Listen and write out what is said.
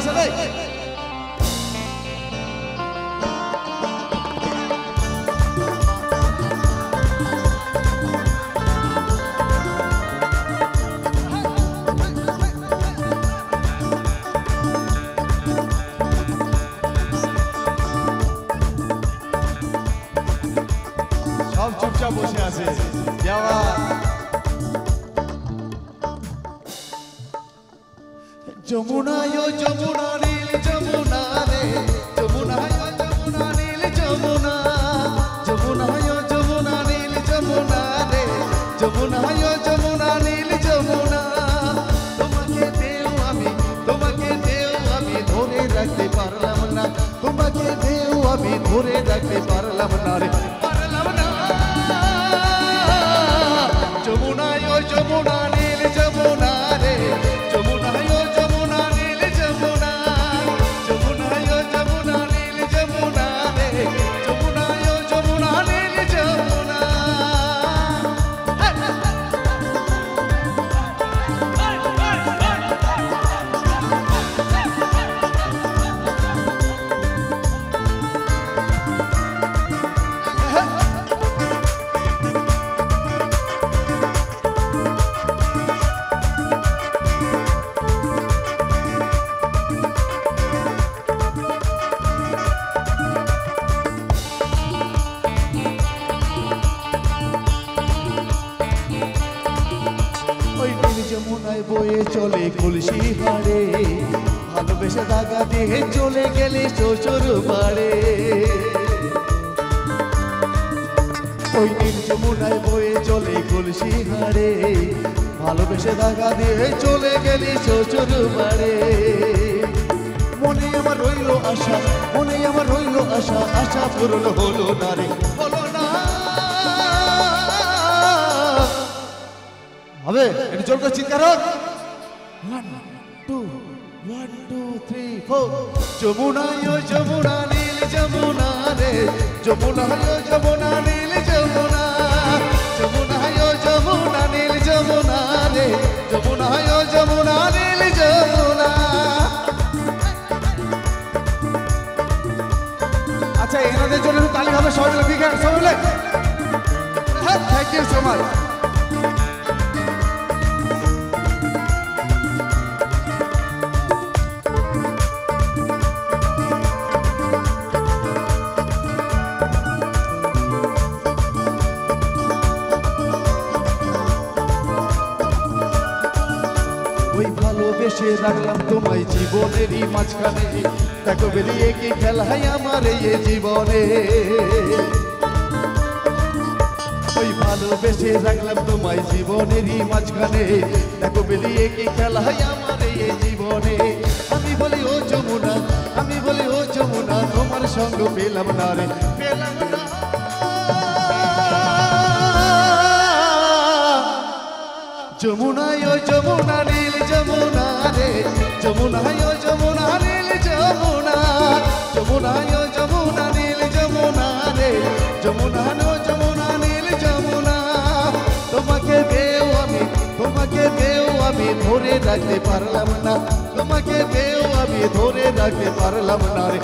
আছে রে সব চুপচাপ বসে আছে যমুনা যমুনা নীল যমুনা রে যমুনা যমুনা নীল যমুনা যমুনা যমুনা নীল যমুনা রে যমুনা যমুনা নীল যমুনা তোমাকে দেও আমি ধরে রাখতে পারলাম না তোমাকে দেও আমি ধরে রাখতে পারলাম না রে পারলাম না যমুনা যমুনা নীল যমুনা রে যমুনা যমুনা নীল যমুনা যমুনা যমুনা নীল যমুনা রে যমুনা যমুনা নীল যমুনা যমুনায় বয়ে চলে কলসি হাড়ে ভালোবেসে দাগা দিয়ে চলে গেলে শ্বশুর বাড়ে ওই নীল যমুনায় বয়ে চলে কলসি হাড়ে ভালোবেসে দাগা দিয়ে চলে গেলে শ্বশুর বাড়ে মনে আমার রইল আশা মনে আমার রইল আশা আশা পূরণ হলো না রে হলো না হবে একটু জোর করে চিৎকার হোক 1 2 1 2 3 4 যমুনা যমুনা নীল যমুনা রে যমুনা যমুনা নীল যমুনা যমুনা যমুনা নীল যমুনা রে যমুনা যমুনা নীল যমুনা আচ্ছা এনাদের জন্য তালি হবে সবাই মিলে বিগ হ্যান্ড সবাই মিলে থ্যাংক ইউ সো মাচ ওই ভালোবেসে রাখলাম তোমায় জীবনেরই মাঝখানে দেখো বেরিয়ে কি খেলাই আমার এই জীবনে ওই ভালোবেসে রাখলাম তোমায় জীবনেরই মাঝখানে দেখো বেরিয়ে কি খেলাই আমার এই জীবনে আমি বলি ও যমুনা তোমার সঙ্গ পেলাম না রে পেলাম না যমুনা যমুনা নীল যমুনা রে যমুনা যমুনা নীল যমুনা যমুনা যমুনা নীল যমুনা রে যমুনা যমুনা নীল যমুনা তোমাকে দেও আমি ধরে রাখতে পারলাম না তোমাকে দেও আমি ধরে রাখতে পারলাম না রে